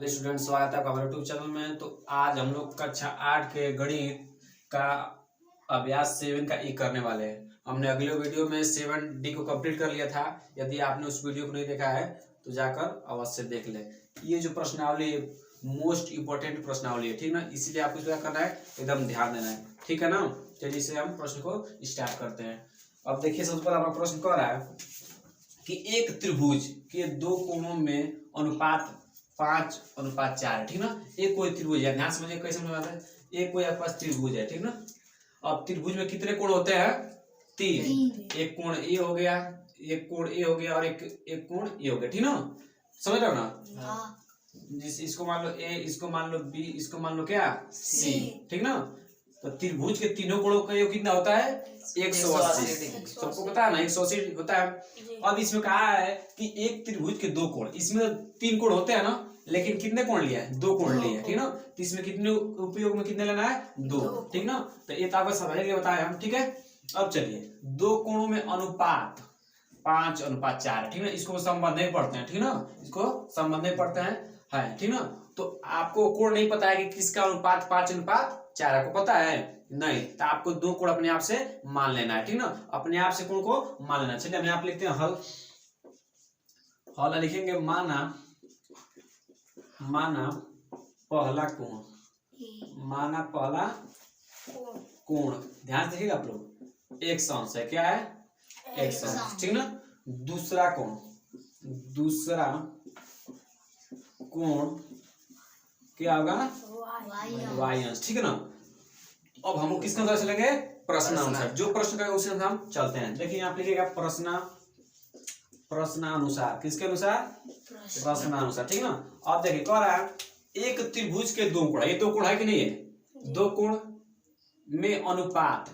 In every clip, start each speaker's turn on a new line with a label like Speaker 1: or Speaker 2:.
Speaker 1: Student, स्वागत है आपका हमारे यूट्यूब चैनल में। तो आज हम लोग कक्षा 8 के गणित का अभ्यास 7 का ई करने वाले हैं। हमने अगले वीडियो में 7D को कंप्लीट कर लिया था। यदि आपने उस वीडियो को नहीं देखा है तो जाकर अवश्य देख ले। ये जो प्रश्नावली मोस्ट इंपोर्टेंट प्रश्नावली है, ठीक ना, इसीलिए आपको क्या करना है, एकदम ध्यान देना है, ठीक है ना। चलिए इसे हम प्रश्न को स्टार्ट करते हैं। अब देखिए, सबसे पहले हमारा प्रश्न कह रहा है कि एक त्रिभुज के दो कोणों में अनुपात 5:4 है, ठीक ना। एक कोई त्रिभुज है, ध्यान समझिए कैसे समझ आता है। एक कोई आपके पास त्रिभुज है, ठीक ना। अब त्रिभुज में कितने कोण होते हैं? 3। एक कोण ए हो गया, एक कोण ए हो गया और एक कोण ए हो गया, ठीक ना। समझ रहे हो ना। इसको मान लो ए, इसको मान लो बी, इसको मान लो क्या, सी, ठीक ना। तो त्रिभुज के तीनों कोणों का योग कितना होता है? 180। सबको पता है ना, 180 होता है। अब इसमें कहा है कि एक त्रिभुज के दो कोण, इसमें 3 कोण होते हैं ना, लेकिन कितने कोण लिया है? 2 कोण लिए, ठीक ना। तो इसमें कितने उपयोग में कितने लेना है? 2, ठीक ना। तो ये तो आपको समझने के लिए बताया हम, ठीक है। अब चलिए, दो कोणों में अनुपात 5:4 है, ठीक ना। इसको संबंध नहीं पढ़ते हैं, ठीक ना, इसको संबंध नहीं पढ़ते हैं, है, ठीक ना। तो आपको कोण नहीं पता है कि किसका अनुपात 5:4 है, आपको पता है नहीं, तो आपको दो कोण अपने आप से मान लेना है, ठीक ना। अपने आप से कोण को मान लेना। चलिए हम यहाँ पे लिखते हैं हल। हल लिखेंगे माना पहला कोण, माना पहला कोण, ध्यान से देखिएगा आप लोग, 180 है, क्या है? 180, ठीक ना। दूसरा कोण, दूसरा कोण क्या होगा? वाई अंश, ठीक है ना। अब हम किसके अनुसार चलेंगे? प्रश्नानुसार। जो प्रश्न का उसी अनुसार हम चलते हैं। देखिए यहाँ पे लिखिएगा प्रश्नानुसार। किसके अनुसार? प्रश्नानुसार, ठीक ना। अब देखिए कह रहा है एक त्रिभुज के दो कोण, ये दो कोण है कि नहीं है? दो कोण में अनुपात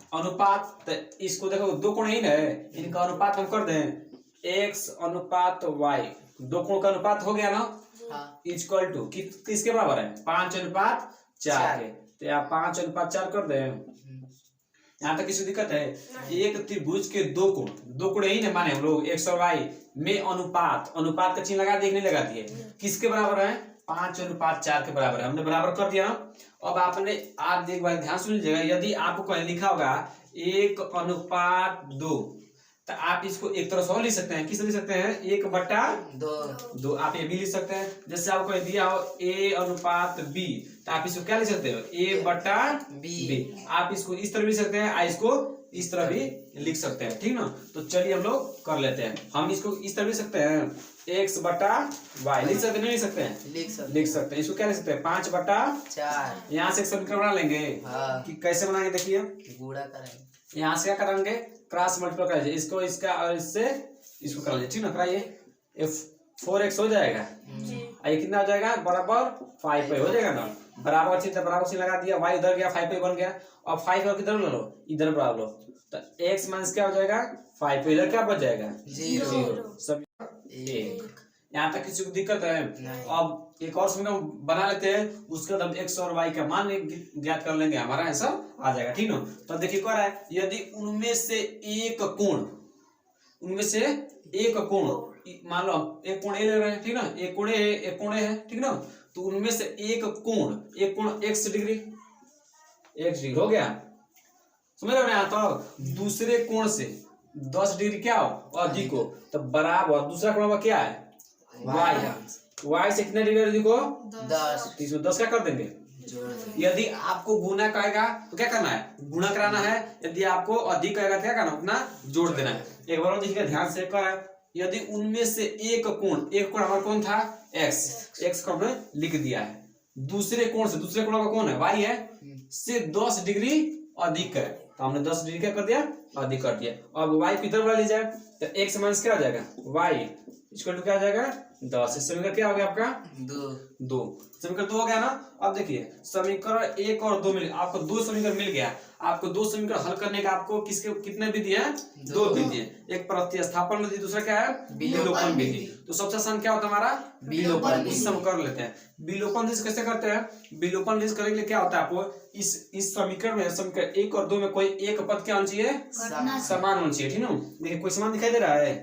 Speaker 1: तो इसको देखो, दो कोण ही ना है, इनका अनुपात हम कर दें x/y। दो कोण का अनुपात हो गया ना, इक्वल टू किसके बराबर है? 5:4 के। तो यहाँ 5:4 कर दें। यहाँ तक किसी दिक्कत है? एक त्रिभुज के दो कोण यही ना माने हम लोग, x और y में अनुपात का चिन्ह लगा दिए, नहीं लगा दिए, किसके बराबर है? 5:4 के बराबर है। हमने बराबर कर दिया। अब आप एक बार ध्यान सुन लीजिएगा। यदि आपको कहीं लिखा होगा 1:2, तो आप इसको एक तरह से और लिख सकते हैं। किस लिख सकते हैं? 1/2। आप ये भी लिख सकते हैं। जैसे आपको दिया हो A/B, तो आप इसको क्या लिख सकते हो? A/B। आप इसको इस तरह भी लिख सकते हैं, इसको इस तरह भी लिख सकते हैं, ठीक ना। तो चलिए हम लोग कर लेते हैं। हम इसको इस तरह लिख सकते हैं, x/y लिख सकते, नहीं लिख सकते हैं? लिख सकते हैं। इसको क्या लिख सकते हैं? 5/4। यहाँ से एक समीकरण बना लेंगे। कि कैसे बनाएंगे? देखिए, गुणा करेंगे। यहाँ से क्या करेंगे? क्रॉस मल्टीप्लाई करेंगे, इसको इसका और इससे इसको कर लीजिए, ठीक ना। कराइए, 4x हो जाएगा, ये कितना हो जाएगा? बराबर 5 हो जाएगा ना। बराबर चिन्ह लगा दिया, y उधर गया, 5 बन गया। अब 5 और किधर लो? इधर बराबर लो। तो x माइनस क्या हो जाएगा? 5। इधर क्या बच जाएगा? 0। सब 1। यहाँ तक किसी को दिक्कत है? अब एक और समीकरण बना लेते हैं, उसके बाद हम x और y का मान ज्ञात कर लेंगे, हमारा आंसर आ जाएगा, ठीक ना। तो देखिए क्या है, यदि उनमें से एक कोण, मान लो एक कोण ए ले रहे हैं, ठीक ना, एक कोण ए है, ठीक ना। तो उनमें से एक कोण x डिग्री हो गया, समझ रहे हो ना। तो दूसरे कोण से 10 डिग्री क्या हो? अधिक हो। तो बराबर दूसरा कोण क्या है? y से कितने डिग्री अधिक हो? 10। इसमें 10 क्या कर देंगे? यदि आपको गुना कहेगा तो क्या करना है? गुणा कराना है। यदि आपको अधिक कहेगा तो क्या करना? अपना जोड़ देना है। एक बार देखिएगा ध्यान से, कर यदि उनमें से एक कोण हमारा कौन था? x को हमने लिख दिया है। दूसरे कोण का कौन है? y है, से 10 डिग्री अधिक है। तो हमने 10 डिग्री क्या कर दिया? अधिक कर दिया। अब y किधर वाला ले जाए, तो x माइनस क्या हो जाएगा? y इसको क्या आ जाएगा? 10। समीकरण क्या हो गया आपका? 2। समीकरण 2 हो गया ना। अब देखिए, समीकरण 1 और 2 मिल, आपको 2 समीकरण मिल गया। आपको 2 समीकरण हल करने का आपको कितने विधि है? 2 विधि है। एक प्रतिस्थापन विधि, दूसरा क्या है? विलोपन विधि। तो सबसे आसान क्या होता है हमारा? विलोपन। इससे हम कर लेते हैं। विलोपन विधि कैसे करते हैं? विलोपन विधि करने के लिए क्या होता है, आपको इस समीकरण में, समीकरण 1 और 2 में कोई एक पद क्या होना चाहिए? समान होना चाहिए, ठीक ना। देखिए कोई समान दिखाई दे रहा है?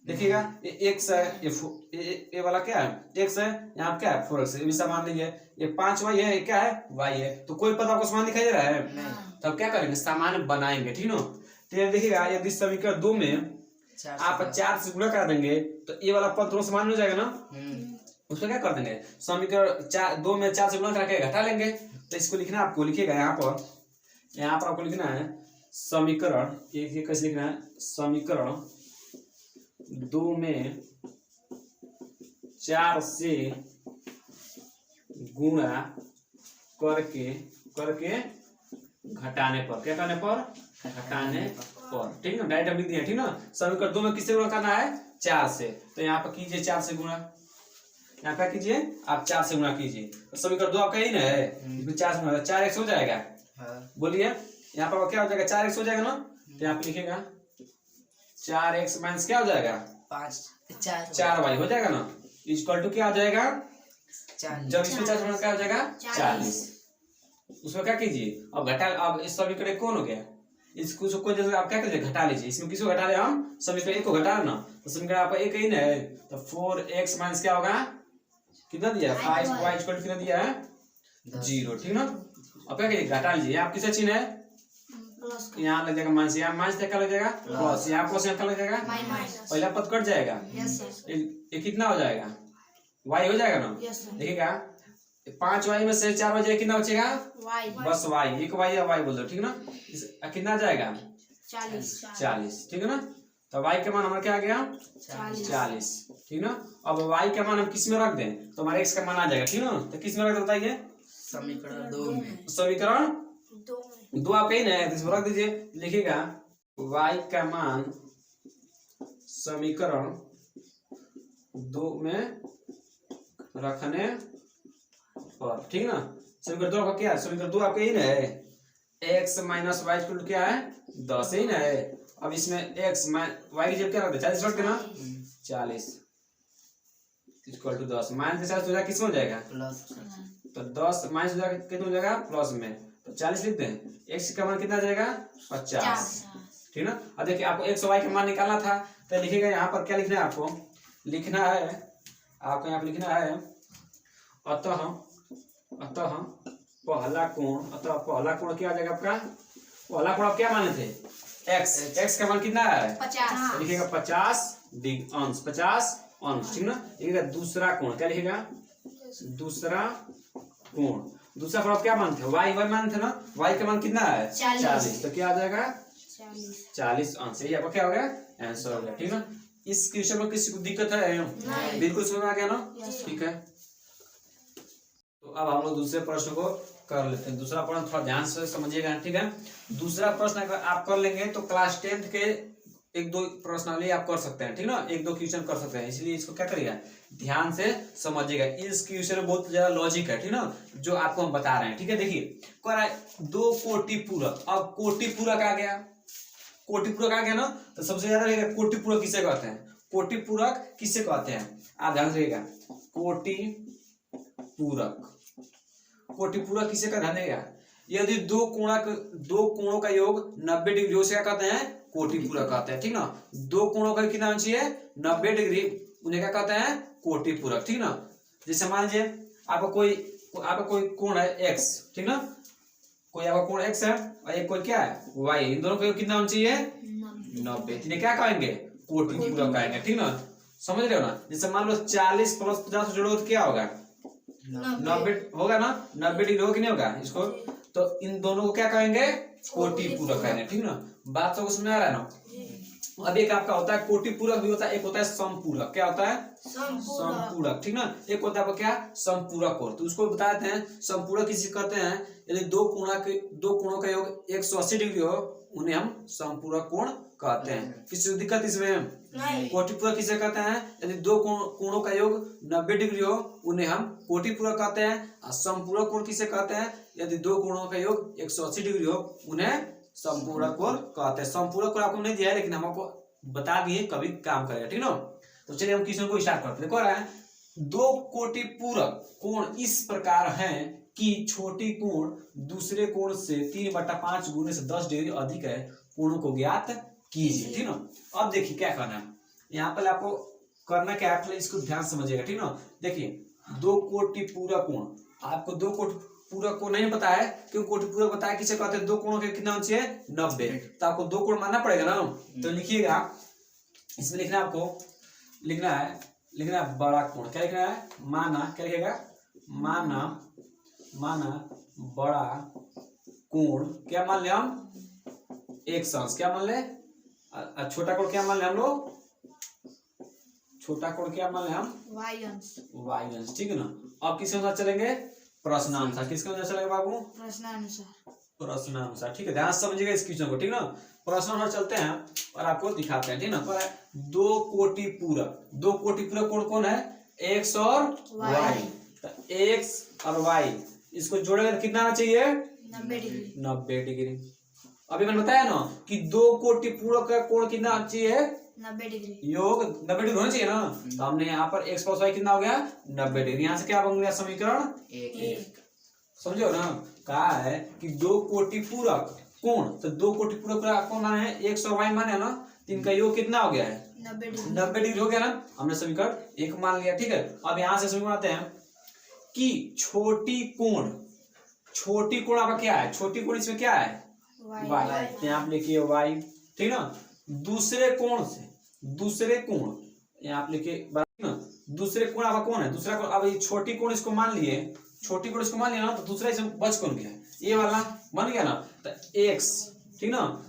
Speaker 1: देखिएगा ये x है, ये वाला क्या है x है, यहाँ क्या है 4x, ये भी समान नहीं है। ये 5y है, ये क्या है y है। तो कोई पद आपको समान दिखाई दे रहा है? तो अब क्या करेंगे, सामान्य बनाएंगे, ठीक ना। तो ये देखिएगा यदि समीकरण 2 में आप 4 से गुणा कर देंगे तो ये वाला पद दोनों समान हो जाएगा ना। उसमें क्या कर देंगे, समीकरण 2 में 4 से गुणा करके घटा लेंगे। तो इसको लिखना आपको, लिखिएगा यहाँ पर आपको लिखना है समीकरण, ये कैसे लिखना है, समीकरण 2 में 4 से गुणा करके घटाने पर, क्या करने पर, घटाने पर, ठीक ना। डायरेक्ट लिख दिया, ठीक ना। समीकरण 2 में किससे गुणा करना है, 4 से। तो यहाँ पर कीजिए 4 से गुणा, यहाँ पे कीजिए आप 4 से गुणा कीजिए। तो समीकरण 2 आपका ही ना है, इसमें 4 से गुणा 4x हो जाएगा। बोलिए यहाँ पर क्या हो जाएगा, 4x हो जाएगा ना। तो यहाँ पे लिखेगा 4x माइनस क्या हो जाएगा, 4y हो जाएगा ना, इक्वल टू क्या हो जाएगा, जब इसमें 4 गुणा क्या हो जाएगा 40। उसमें क्या कीजिए, अब घटा, अब इस समीकरण कौन हो गया, इसको जैसे आप क्या कीजिए घटा लीजिए। इसमें किसको घटा ले, हम समीकरण 1 को घटा ना। तो समीकरण आपका 1 ही ना है। तो 4x माइनस क्या होगा, कितना दिया है 5y इक्वल टू कितना दिया है 0, ठीक ना। अब क्या कीजिए घटा लीजिए, आप किसे चिन्ह है, यहाँ लग जाएगा माइनस, यहाँ माइनस क्या लग जाएगा प्लस, यहाँ प्लस यहाँ लग जाएगा पहला पद कट जाएगा। ये कितना हो जाएगा, y हो जाएगा ना। देखिएगा 5y में से 4y जाएगा, कितना बचेगा बस y, एक y या y बोल दो, ठीक ना। कितना जाएगा 40, ठीक है ना। तो y का मान हमारा क्या आ गया 40, ठीक ना। अब y का मान हम किस में रख दें तो हमारे x का मान आ जाएगा, ठीक ना। तो किस में रख दे बताइए, समीकरण 2 में। समीकरण 2 आप कहीं ना इसमें रख दीजिए। लिखिएगा y का मान समीकरण 2 में रखने पर, ठीक ना। समीकरण 2 आपका क्या है, समीकरण 2 आपका ही ना है, x minus y equal to क्या है 10 ही ना है। अब इसमें x y की जब क्या रखते 40 रख देना, 40 इक्वल टू 10 माइनस 40 हो जाएगा, किस में हो जाएगा प्लस। तो 10 माइनस हो जाएगा, कितना हो जाएगा प्लस में। तो 40 लिखते हैं, x का मान कितना जाएगा 50, ठीक ना। अब देखिए आपको x और y का मान निकालना था। तो लिखिएगा यहाँ पर क्या लिखना है, आपको लिखना है, आपको यहाँ पर लिखना है अतः पहला कोण क्या आ जाएगा आपका, पहला कोण आप क्या माने थे x का मान कितना है 50। लिखिएगा 50 अंश, ठीक ना। लिखिएगा दूसरा कोण, क्या लिखिएगा दूसरा कोण आप क्या मानते हैं y मानते थे ना, y का मान कितना है 40। तो क्या आ जाएगा 40 अंश, यही आपका क्या हो गया आंसर हो गया, ठीक ना। इस क्वेश्चन में किसी को दिक्कत है, बिल्कुल समझ में आ गया ना, ठीक है। तो अब हम लोग दूसरे प्रश्न को कर लेते हैं। दूसरा प्रश्न थोड़ा ध्यान से समझिएगा, ठीक है। दूसरा प्रश्न अगर आप कर लेंगे तो क्लास 10th के 1-2 प्रश्नावली आप कर सकते हैं, ठीक ना, 1-2 क्वेश्चन कर सकते हैं। इसलिए इसको क्या करिएगा ध्यान से समझिएगा। इस क्वेश्चन में बहुत ज्यादा लॉजिक है, ठीक ना, जो आपको हम बता रहे हैं, ठीक है। देखिए कह रहा है 2 कोटि पूरक। अब कोटि पूरक आ गया, कोटि पूरक आ गया ना, तो सबसे ज्यादा रहेगा कोटि पूरक किसे कहते हैं, कोटि पूरक किसे कहते हैं, आप ध्यान से रहिएगा। कोटि पूरक किसे का ध्यान देगा, यदि दो कोणों का योग 90 डिग्री हो, क्या कहते हैं कोटि पूरक कहते हैं, ठीक ना। दो कोणों का कितना होना चाहिए 90 डिग्री, उन्हें क्या कहते हैं कोटि पूरक, ठीक ना। जैसे मान लीजिए आपका कोई कोण है x, ठीक ना, कोई आपका कोण x है और एक कोई क्या है y, इन दोनों का योग कितना होना चाहिए 90, इन्हें क्या कहेंगे कोटि पूरक कहेंगे, ठीक ना। समझ रहे हो ना। जैसे मान लो 40 प्लस 50 जोड़ो तो क्या होगा 90 होगा ना, 90 डिग्री होगा कि नहीं होगा इसको। तो इन दोनों को क्या कहेंगे कोटि पूरक कहेंगे, ठीक ना। बात तो समझ आ रहा है ना। अब एक आपका होता है कोटि पूरक भी होता है, एक होता है समपूरक। क्या होता है समपूरक, ठीक ना। एक होता है क्या समपूरक कोण, तो उसको बताते हैं समपूरक किसे कहते हैं, यदि दो कोणों का योग 180 डिग्री हो उन्हें हम समपूरक कोण कहते हैं। किसी दिक्कत इसमें, कोटि पूरक किसे कहते हैं, यदि दो कोणों का योग 90 डिग्री हो उन्हें हम कोटि पूरक कहते हैं। और समपूरक कोण किसे कहते हैं, यदि दो कोणों का योग 180 डिग्री हो उन्हें समपूरक कोण कहते हैं। समपूरक कोण आपको नहीं दिया है लेकिन हम आपको बता दिए, कभी काम करेगा, ठीक ना। तो चलिए हम क्वेश्चन को स्टार्ट करते हैं। देखो रहा है दो कोटि पूरक कोण इस प्रकार हैं कि छोटी कोण दूसरे कोण से 3/5 गुने से 10 डिग्री अधिक है, कोणों को ज्ञात कीजिए, ठीक ना। अब देखिए क्या करना है, यहाँ पर आपको करना क्या है, इसको ध्यान समझिएगा, ठीक ना। देखिए 2 कोटि पूरक कोण, आपको 2 कोटि पूरक कोण नहीं पता है, क्यों कोटि पूरक बताया किसे कहते हैं, 2 कोणों के कितना होना चाहिए 90, तो आपको 2 कोण मानना पड़ेगा ना। तो लिखिएगा, इसमें लिखना है आपको, लिखना है बड़ा कोण, क्या लिखना है, माना, क्या लिखेगा, माना बड़ा कोण, क्या मान ले हम, x अंश, क्या मान ले, छोटा कोण क्या मान ले हम लोग, छोटा कोण क्या मान ले हम,
Speaker 2: y अंश,
Speaker 1: ठीक है ना। अब किसके अनुसार चलेंगे, प्रश्नानुसार, किसके अनुसार चलेंगे बाबू, प्रश्नानुसार, ठीक है, ध्यान से समझिएगा इस क्वेश्चन को, ठीक ना। प्रश्नानुसार चलते हैं और आपको दिखाते हैं, ठीक ना। 2 कोटि पूरक कोण कौन है, x और y, तो x और y इसको जोड़ेगा तो कितना आना चाहिए, 90 डिग्री। अभी मैंने बताया ना कि 2 कोटि पूरक का कोण कितना चाहिए,
Speaker 2: 90 डिग्री,
Speaker 1: योग 90 डिग्री होना चाहिए ना। तो हमने यहाँ पर x प्लस y कितना हो गया 90 डिग्री, यहाँ से क्या बन गया समीकरण 1, समझो ना। कहा है कि 2 कोटि पूरक कोण, तो 2 कोटि पूरक कोण माने है x और y माने ना, तो इनका योग कितना हो गया है 90 डिग्री हो गया ना। हमने समीकरण 1 मान लिया, ठीक है। अब यहाँ से समीकरण आते हैं कि छोटी कोण आपका क्या है, छोटी कोण इसमें क्या है y, तो यहाँ आप लिखिए y, ठीक ना। दूसरे कोण यहाँ आप लिखिए ना, दूसरे कोण आपका कौन है, दूसरा कोण, अब ये छोटी कोण इसको मान लिए ना, तो दूसरा इसमें बच कौन गया, ये वाला बन गया ना, तो x, ठीक ना।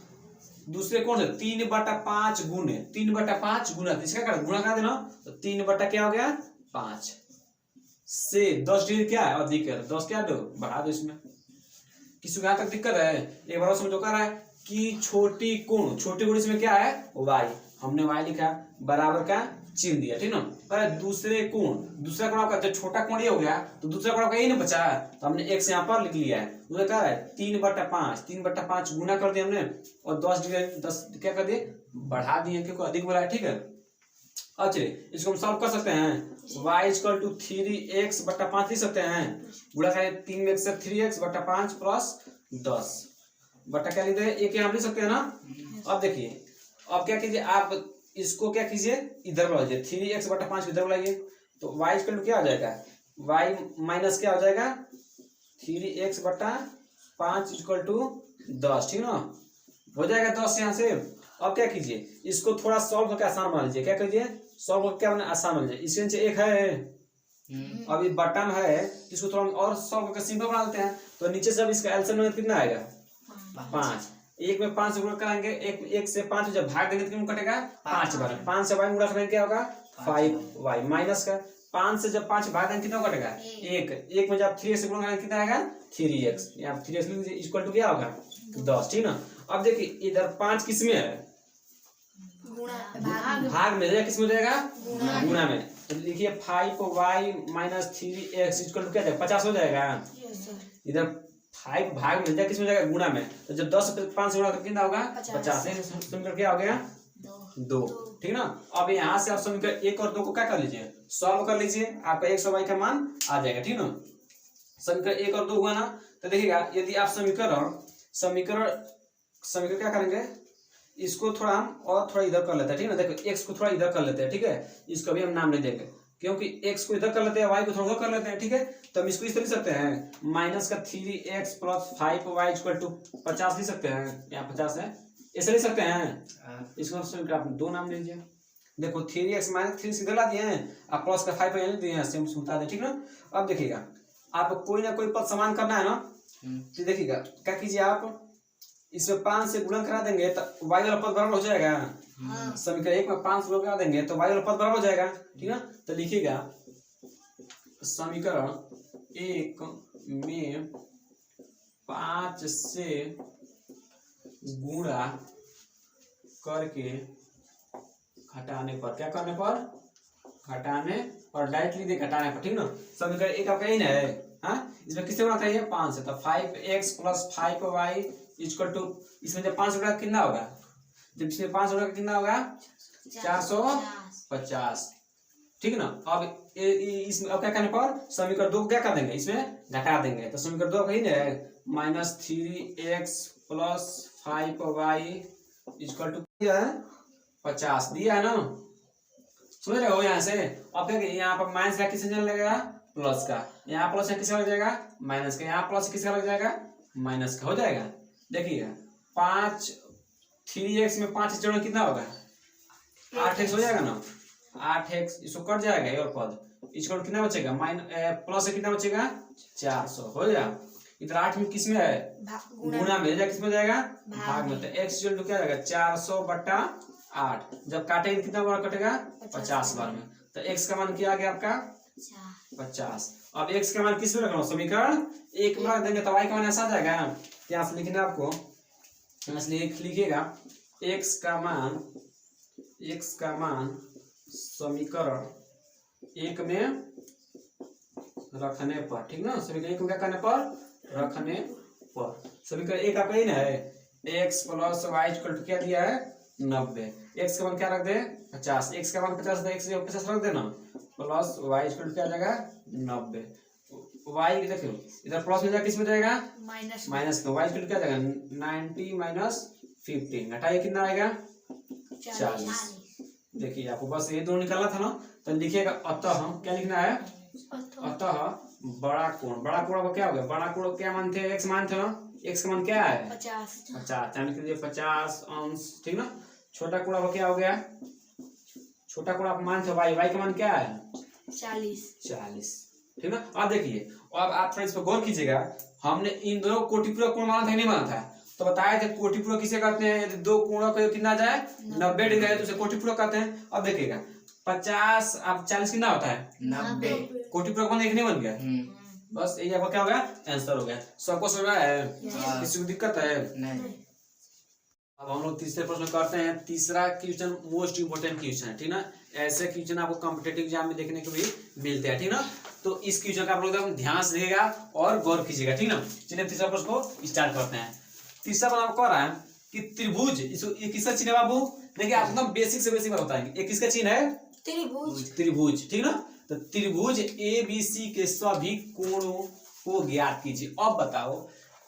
Speaker 1: दूसरे कोण से 3/5 गुने, इसका क्या गुणा करा देना, तो 3 क्या हो गया 5 से 10 डिग्री क्या है अधिक है, 10 क्या दो बढ़ा दो इसमें। किसी को यहाँ तक दिक्कत है, एक बार समझो, कर रहा है कि छोटी कोण इसमें क्या है y, हमने y लिखा बराबर का चिन्ह दिया, ठीक ना। पर दूसरा कोण आपका जब छोटा कोण ये हो गया, तो दूसरा कोण आपका यही ना बचा है, तो हमने x यहाँ पर लिख लिया है। दूसरा क्या है 3/5 गुना कर दिया हमने, और 10 डिग्री 10 क्या कर दिए बढ़ा दिए, क्योंकि अधिक बोला है, ठीक है। अब चलिए इसको हम सॉल्व कर सकते हैं, y = 3x/5 लिख सकते हैं, गुणा करें 3x से 3x/5 प्लस 10 बटा क्या लिख दे, एक यहाँ लिख सकते हैं ना। अब देखिए, अब क्या कीजिए, आप इसको क्या कीजिए इधर बुलाइए, 3x/5 इधर बुलाइए, तो y = क्या हो जाएगा, y माइनस क्या हो जाएगा 3x/5 = 10, ठीक ना, हो जाएगा 10 यहाँ से। अब क्या कीजिए, इसको थोड़ा सॉल्व करके आसान बना लीजिए, क्या कीजिए सॉल्व करके क्या बना आसान बना लीजिए, इसके नीचे 1 है, अब ये बटन है, इसको थोड़ा और सॉल्व करके सिंपल बना लेते हैं, तो नीचे से अब इसका एलसीएम कितना आएगा 5, 1 में 5 से गुणा कराएंगे, 1 से 5 जब भाग देंगे तो कितना कटेगा 5 बार, 5 से y गुणा करेंगे क्या होगा 5y माइनस का 5 से जब 5 भाग देंगे कितना कटेगा 1 में जब 3 से गुणा करेंगे कितना आएगा 3x, यहाँ 3x लिख दीजिए, इक्वल टू क्या होगा 10, ठीक ना। अब देखिए इधर 5 किस में है, भाग में जाएगा, किस में जाएगा गुणा में, तो लिखिए 5y minus 3x equal to क्या जाएगा 50 हो जाएगा। इधर 5 भाग में जाएगा, किस में जाएगा गुणा में, तो जब 10 से 5 गुणा कितना होगा 50, समीकरण क्या हो गया 2, ठीक ना। अब यहाँ से आप समीकरण 1 और 2 को क्या कर लीजिए सॉल्व कर लीजिए, आपका x और y का मान आ जाएगा, ठीक ना। समीकरण 1 और 2 हुआ ना, तो देखिएगा यदि आप समीकरण क्या करेंगे, इसको थोड़ा हम और थोड़ा इधर कर लेते हैं, ठीक है ना। देखो x को थोड़ा इधर कर लेते हैं, ठीक है, इसको भी हम नाम नहीं देंगे, क्योंकि x को इधर कर लेते हैं, y को थोड़ा कर लेते हैं, ठीक है। तो हम इसको इस तरह लिख सकते हैं, माइनस का 3x प्लस 5y = 50 लिख सकते हैं, यहाँ 50 है, ऐसे लिख सकते हैं। इसको आप 2 नाम दे दीजिए, देखो 3x माइनस 3 सीधे ला दिए हैं, आप प्लस का 5 लिख दिए हैं, सेम सुनता है, ठीक ना। अब देखिएगा आप कोई ना कोई पद समान करना है ना, तो देखिएगा क्या कीजिए, आप इसमें 5 से गुणा करा देंगे तो y वाला पद बराबर हो जाएगा, समीकरण 1 में 5 से गुणा करा देंगे तो y वाला पद बराबर हो जाएगा, ठीक ना। तो लिखिएगा समीकरण 1 में 5 से गुणा करके घटाने पर, क्या करने पर घटाने पर, डायरेक्टली दे घटाने पर, ठीक ना। समीकरण 1 आपका यही है, हाँ, इसमें किससे गुणा करिए 5 से, तो 5x plus 5y equal to, इसमें जब 5 गुणा कितना होगा, जब इसमें 5 गुणा कितना होगा 450, ठीक ना। अब इसमें अब क्या करने पर समीकरण 2 को क्या कर देंगे, इसमें घटा देंगे, तो समीकरण 2 कहीं है minus 3x plus 5y equal to 50 दिया है ना, समझ रहे हो यहाँ से। अब देखिए यहाँ पर माइनस का किससे लगेगा प्लस का, यहाँ प्लस का किसका लग जाएगा माइनस का, यहाँ प्लस किसका लग जाएगा माइनस का, हो जाएगा। देखिएगा 5 3x में 5 जोड़ना कितना होगा 8x हो जाएगा ना, 8x इसको कट जाएगा ये और पद, इसको कितना बचेगा प्लस से कितना बचेगा 400 हो जाएगा। इधर 8 में किस में है गुणा में, किस में जाएगा भाग में, तो x इक्वल टू क्या जाएगा 400/8, जब काटेंगे कितना बार कटेगा 50 बार में, तो x का मान क्या आ गया आपका 50। अब x का मान किस में रखना समीकरण 1 में रख देंगे तो y का मान ऐसा आ जाएगा। क्या लिखना है आपको, इसलिए लिखिएगा x का मान समीकरण 1 में रखने पर, ठीक ना, समीकरण 1 में क्या करने पर रखने पर, समीकरण 1 आपका इन है x plus y equal to क्या दिया है 90, x का मान क्या रख दे 50, x का मान 50 है, x 50 रख देना, प्लस वाई इक्वल टू क्या जाएगा 90, y की देखियो इधर प्लस में जाएगा किस में जाएगा माइनस में, y इक्वल टू क्या जाएगा 90 माइनस 15, घटाइए कितना आएगा 40। देखिए आपको बस ये दोनों निकालना था ना, तो लिखिएगा अतः हम क्या लिखना है, अतः बड़ा कोण को क्या हो गया, बड़ा कोण क्या मानते हैं x मानते हो ना, x का मान क्या है 50 यानी कि 50 अंश, ठीक ना। छोटा कोण को क्या हो गया, छोटा कोण आप मानते हो y का मान क्या है 40, ठीक ना। अब देखिए अब आप थोड़ा इस पर गौर कीजिएगा, हमने इन दोनों कोटिपूरक कोण माना था नहीं माना था, तो बताया थे कोटिपूरक किसे कहते हैं, यदि दो कोणों का कितना जाए 90 डिग्री है तो उसे कोटिपूरक कहते हैं। अब देखिएगा 50 अब 40 कितना होता है 90, कोटिपूरक बन नहीं बन गया, बस ये आपका क्या हो गया आंसर हो गया। सबको समझ में आया, किसी को दिक्कत है नहीं। अब हम लोग तीसरे प्रश्न करते हैं। तीसरा क्वेश्चन मोस्ट इंपोर्टेंट क्वेश्चन है, ठीक ना, ऐसे क्वेश्चन आपको कॉम्पिटिटिव एग्जाम में देखने को भी मिलते हैं, ठीक ना। तो इस क्वेश्चन का आप लोग एकदम ध्यान से देखिएगा और गौर कीजिएगा, ठीक ना। चलिए तीसरा प्रश्न को स्टार्ट करते हैं। तीसरा प्रश्न आपको कह रहा है कि त्रिभुज, ये किसका चिन्ह है बाबू, देखिए आप एकदम बेसिक से बेसिक बताएंगे, ये किसका चिन्ह है त्रिभुज, ठीक ना। तो त्रिभुज ABC के सभी कोणों को ज्ञात कीजिए। अब बताओ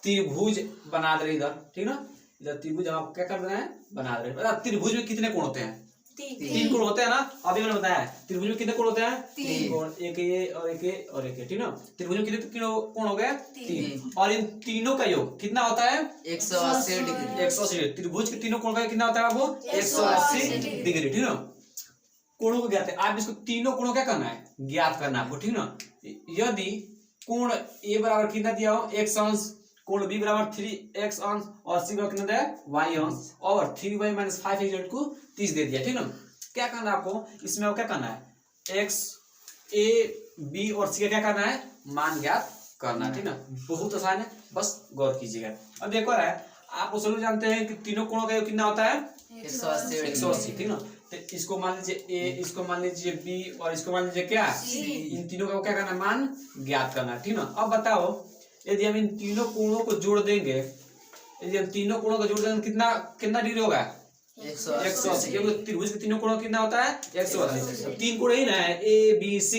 Speaker 1: त्रिभुज बना दे इधर, ठीक ना, इधर त्रिभुज हम क्या कर रहे हैं बना रहे हैं। त्रिभुज में कितने कोण होते हैं 3 कोण होते हैं ना, अभी मैंने बताया त्रिभुज में कितने कोण होते हैं 3 कोण, एक ये और एक ये और एक ये, ठीक ना। त्रिभुज में कितने कोण हो गए 3, और इन तीनों का योग कितना होता है 180 डिग्री। 180 त्रिभुज के तीनों कोण का कितना होता है वो 180 डिग्री, ठीक ना। कोणों को ज्ञात है, आप इसको तीनों कोणों क्या करना है ज्ञात करना आपको, ठीक ना। यदि कोण A बराबर कितना दिया हो x अंश, कोण B बराबर 3x अंश और C बराबर कितना दिया y अंश, और 3y - 5 इक्वल टू 30 दे दिया, ठीक ना। क्या करना है आपको इसमें, क्या करना है x A B और C का क्या करना है मान ज्ञात करना है, ठीक ना। बहुत आसान है, बस गौर कीजिएगा। अब देखो रहा है आप उसे जानते हैं कि तीनों कोणों का योग कितना होता है 180, ठीक ना। तो इसको मान लीजिए A, इसको मान लीजिए B और इसको मान लीजिए क्या C, इन तीनों का क्या करना है मान ज्ञात करना है, ठीक ना। अब बताओ यदि हम इन तीनों कोणों को जोड़ देंगे, यदि हम तीनों कोणों को जोड़ देंगे कितना कितना डिग्री होगा 180, क्योंकि त्रिभुज के तीनों कोणों कितना होता है 180, 3 कोण ही ना है ABC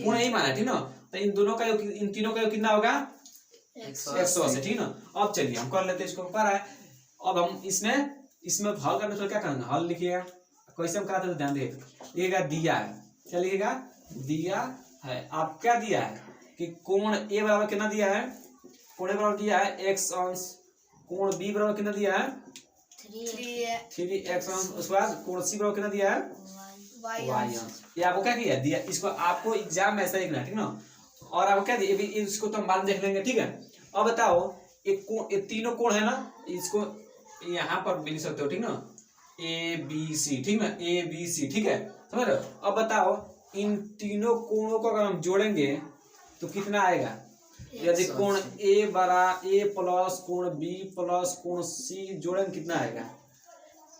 Speaker 1: कोण ही माना है, ठीक ना। तो इन दोनों का इन तीनों का कितना होगा 180, ठीक ना। अब चलिए हम कर लेते हैं इसको पर है। अब हम इसमें हल करने से क्या करना, हल लिखिएगा कैसे हम कराते हैं ध्यान देखिएगा। दिया है, क्या लिखिएगा दिया है, आप क्या दिया है कि कोण A बराबर कितना दिया है, कोण A बराबर दिया है x अंश, कोण B बराबर कितना दिया है 3x अंश, उसके बाद कोण C बराबर कितना दिया है y अंश। ये आपको क्या किया दिया, इसको आपको एग्जाम में ऐसा लिखना है, ठीक ना। और आपको क्या दिया इसको तो हम बाद में देख लेंगे, ठीक है। अब बताओ एक कोण, ये तीनों कोण है ना, इसको यहाँ पर भी लिख सकते हो, ठीक ना ABC, ठीक ना ABC, ठीक है समझ रहे हो। अब बताओ इन तीनों कोणों को अगर हम जोड़ेंगे तो कितना आएगा, यदि कोण A प्लस कोण B प्लस कोण C जोड़ेंगे कितना आएगा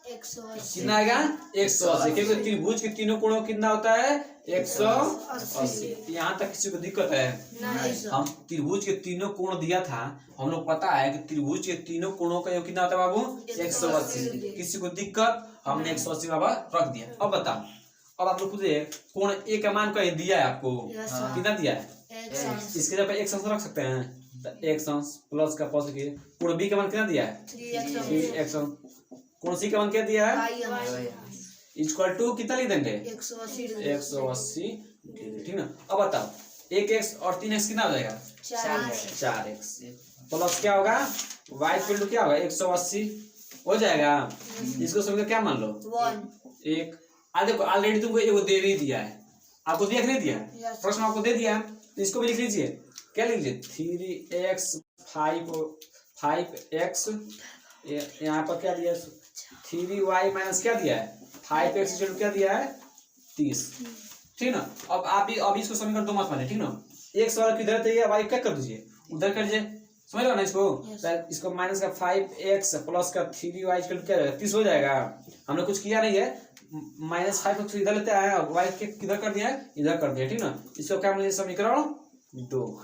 Speaker 1: 180, आएगा 180, क्योंकि त्रिभुज के तीनों कोणों कितना होता है 180। यहाँ तक किसी को दिक्कत है हम त्रिभुज के तीनों कोण दिया था, हम लोग पता है कि त्रिभुज के तीनों कोणों का योग कितना होता है बाबू 180। किसी को दिक्कत, हमने 180 बराबर रख दिया। अब बताओ, अब आप लोग खुद कोण A का मान कहीं दिया है आपको, कितना दिया है इसके जगह x अंश रख सकते हैं, x अंश प्लस का प्लस लिखिए। कोण B का मान कितना दिया है 3x अंश, कोण C का मान क्या दिया है इक्वल टू कितना लिख देंगे
Speaker 2: 180
Speaker 1: डिग्री, ठीक ना। अब बताओ 1x और 3x कितना हो जाएगा 4x प्लस क्या होगा y इक्वल टू क्या होगा 180 हो जाएगा। इसको समझकर क्या मान लो
Speaker 2: 1
Speaker 1: एक। देखो ऑलरेडी तुमको एगो दे ही दिया है, आपको दिया नहीं दिया है, प्रश्न आपको दे दिया है, तो इसको भी लिख लीजिए। क्या लिख लीजिए 3x 5x यहाँ पर क्या दिया 3y माइनस क्या दिया है 5x क्या दिया है 30, ठीक ना। अब इसको समीकरण 2 मत माने, ठीक ना। x वाला किधर चाहिए y क्या कर दीजिए उधर कर दीजिए, समझ लो ना इसको। इसको माइनस का 5x प्लस का 3y क्या जाएगा 30 हो जाएगा। हमने कुछ किया नहीं है, -5x इधर लेते आए y के किधर कर दिया है इधर कर दिया, ठीक ना। इसको क्या मिले समीकरण 2।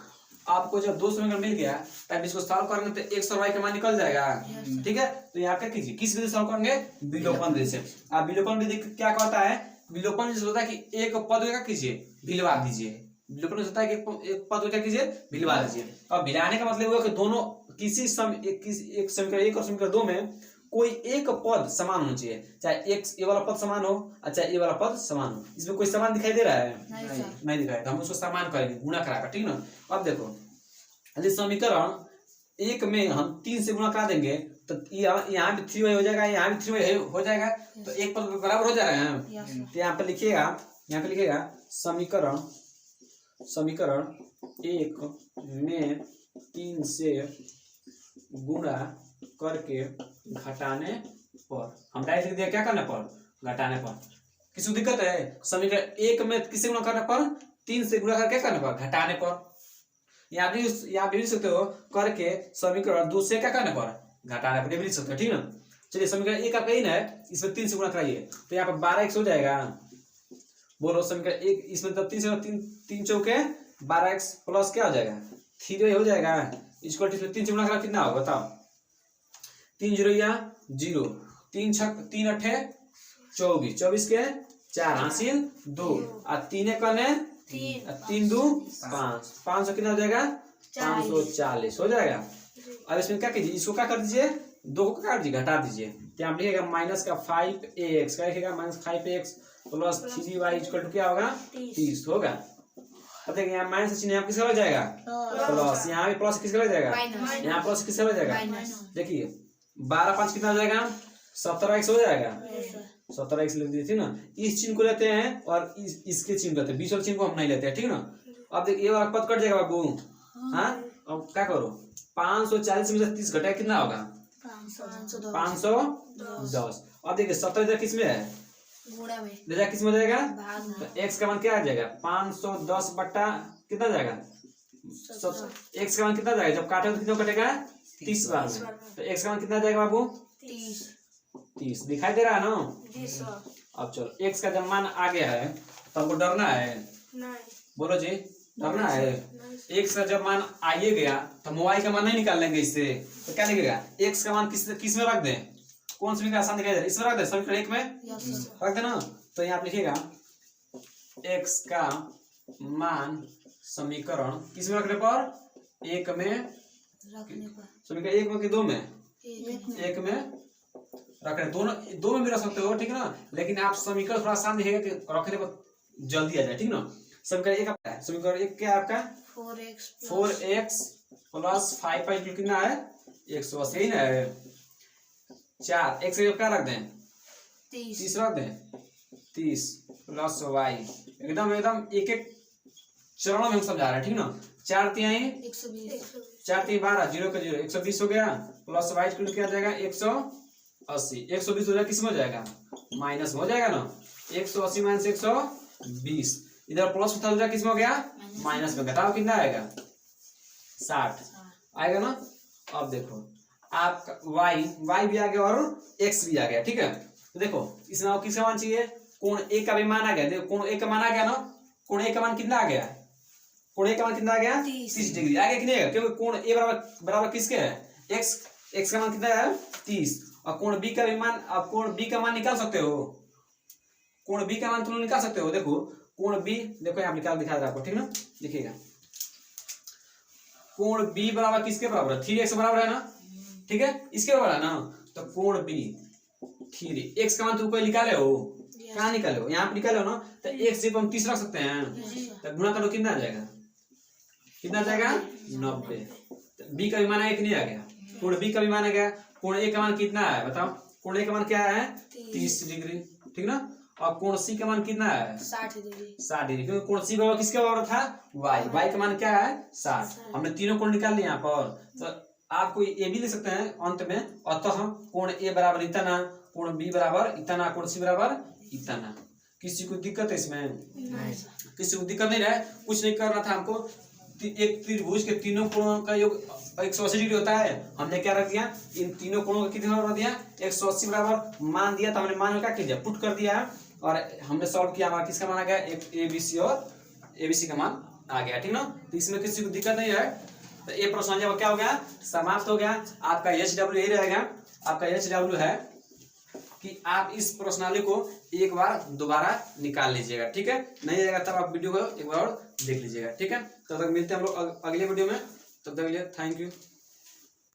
Speaker 1: आपको जब 2 समीकरण मिल गया तब इसको सॉल्व करेंगे तो x और y का मान निकल जाएगा, ठीक है। तो यहाँ क्या कीजिए किस विधि से सॉल्व करेंगे विलोपन विधि से। आप विलोपन विधि क्या कहता है, विलोपन विधि होता है कि एक पद क्या कीजिए भिलवा दीजिए। विलोपन होता है कि एक पद क्या कीजिए भिलवा दीजिए। अब भिलाने का मतलब हुआ कि दोनों किसी एक समीकरण 1 और समीकरण 2 में कोई एक पद समान होना चाहिए, चाहे एक ये वाला पद समान हो चाहे ये वाला पद समान हो। इसमें कोई समान दिखाई दे रहा है नहीं दिखाई, तो हम उसको समान करेंगे गुणा कराकर, ठीक ना। अब देखो यदि समीकरण 1 में हम 3 से गुणा करा देंगे तो यहाँ भी 3y हो जाएगा, यहाँ भी 3y हो जाएगा, तो एक पद बराबर हो जा रहे हैं। तो यहाँ पे लिखिएगा समीकरण 1 में 3 से गुणा करके घटाने पर, हम डायरेक्ट लिख दिया क्या करने पर घटाने पर। किसी दिक्कत है समीकरण 1 में किससे गुणा करने पर 3 से गुणा करके करने पर घटाने पर। यहाँ भी लिख सकते हो करके समीकरण 2 से क्या करने पर घटाने पर भी लिख सकते हो, ठीक ना। चलिए समीकरण 1 आपका इन है, इसमें 3 से गुणा कराइए तो यहाँ पर 12x हो जाएगा। बोलो समीकरण 1 इसमें तब 3 से 3 चौके 12x प्लस क्या हो जाएगा 3y हो जाएगा। इसको 3 से गुणा करा कितना होगा बताओ 3 0 0 3 8 24 24 के 4 हासिल 2 और 3 कने 3 2 5 500 कितना हो जाएगा 540 हो जाएगा। अब इसमें क्या कीजिए इसको क्या कर दीजिए 2 को काट दीजिए घटा दीजिए, तो यहाँ लिखेगा माइनस का 5x क्या लिखेगा -5x plus 3y equal to क्या होगा 30 होगा। अब देखिए यहाँ माइनस चिन्ह यहाँ किसका लग जाएगा प्लस, यहाँ भी प्लस किसका लग जाएगा यहाँ प्लस किसका लग जाएगा। देखिए 12 5 कितना हो जाएगा 17x हो जाएगा, 17x लिख दीजिए, ठीक ना। इस चिन्ह को लेते हैं और इसके चिन्ह को लेते हैं, 20 वाले चिन्ह को हम नहीं लेते हैं, ठीक ना। अब देखिए ये वाला पद कट जाएगा बाबू, हाँ। अब क्या करो 540 में से 30 घटाया कितना होगा 510। अब देखिए 17 इधर किस में है किस में जाएगा तो x का मान क्या आ जाएगा 510 बट्टा कितना जाएगा x का मान कितना जाएगा जब काटे तो कितना कटेगा 30 बार में, तो x का मान कितना जाएगा बाबू 30 दिखाई दे रहा है ना। अब चलो x का जब मान आ गया है तो हमको डरना है बोलो जी डरना है। x का जब मान आइए गया तो हम y का मान नहीं निकाल लेंगे इससे, तो क्या लिखेगा x का मान किस में रख दें कौन सी आसान दिखाई दे रहा है इसमें रख दे समीकरण 1 में रख देना। तो यहाँ लिखिएगा x का मान समीकरण किस में रखने पर 1 में समीकरण 1 में कि 2 में 1 में रखने दो में भी रख सकते हो, ठीक है ना। लेकिन आप समीकरण थोड़ा आसान दिखेगा कि रखने पर जल्दी आ जाए, ठीक ना। समीकरण 1 आपका है, समीकरण 1 क्या है आपका 4x प्लस 5 कितना है 180 ना है 4 x क्या रख दें 30 रख दें 30 प्लस y एकदम एक एक चरणों में हम समझा रहे हैं, ठीक ना। 4 तिहाई 4 3 12 0 का 0 120 हो गया प्लस y क्या आ जाएगा 180 120 हो जाएगा किस में हो जाएगा माइनस में हो जाएगा ना 180 माइनस 120 इधर प्लस हो जाएगा किस में हो गया माइनस में, घटाओ कितना आएगा 60 आएगा ना। अब देखो आपका y भी आ गया और x भी आ गया, ठीक है। तो देखो इसमें आपको किसका मान चाहिए कोण a का भी मान आ गया, देखो कोण a का मान आ गया ना, कोण a का मान कितना आ गया कोण a का मान कितना आ गया 30 डिग्री आ गया कि नहीं है, क्योंकि कोण a बराबर किसके है x का मान कितना है 30 और कोण b का भी मान, आप कोण b का मान निकाल सकते हो, कोण b का मान तुम निकाल सकते हो। देखो कोण b देखो यहाँ निकाल दिखा रहा आपको, ठीक ना। देखिएगा कोण b बराबर किसके बराबर है 3x बराबर है ना, ठीक है इसके बराबर है ना। तो कोण b 3 x का मान तुम कोई निकाले हो कहाँ निकाले हो, यहाँ पे निकाले हो ना, तो एक से हम 30 रख सकते हैं, तो गुणा करो कितना आ जाएगा, कितना आ जाएगा 90। बी का भी मान 1 नहीं आ गया, कोण बी का भी मान आ गया, कोण ए का मान कितना है बताओ, कोण ए का मान क्या है 30 डिग्री, ठीक ना। और कोण सी का मान कितना है 60 डिग्री, क्योंकि कोण सी बराबर किसके बराबर था वाई, वाई का मान क्या है 60। हमने तीनों कोण निकाल लिए यहाँ पर, तो आपको ये भी लिख सकते हैं अंत में, अतः कोण ए बराबर इतना, कोण बी बराबर इतना, कोण सी बराबर इतना। किसी को दिक्कत है इसमें? नहीं। किसी को दिक्कत नहीं है, कुछ नहीं करना था हमको, एक त्रिभुज के तीनों कोणों का योग 180 डिग्री होता है, हमने क्या रख दिया, इन तीनों कोणों का कितना रख दिया 180 बराबर मान दिया, तो हमने मान में क्या किया पुट कर दिया, और हमने सॉल्व किया, हमारा किसका मान आ गया, एक एबीसी और एबीसी का मान आ गया, ठीक ना। तो इसमें किसी को दिक्कत नहीं है, तो ये प्रश्न जब क्या हो गया समाप्त हो गया। आपका HW यही रहेगा, आपका HW है कि आप इस प्रश्नावली को एक बार दोबारा निकाल लीजिएगा, ठीक है, नहीं रहेगा तब आप वीडियो को एक बार और देख लीजिएगा, ठीक है। तब तक मिलते हैं हम लोग अगले वीडियो में, तब तक के लिए थैंक यू।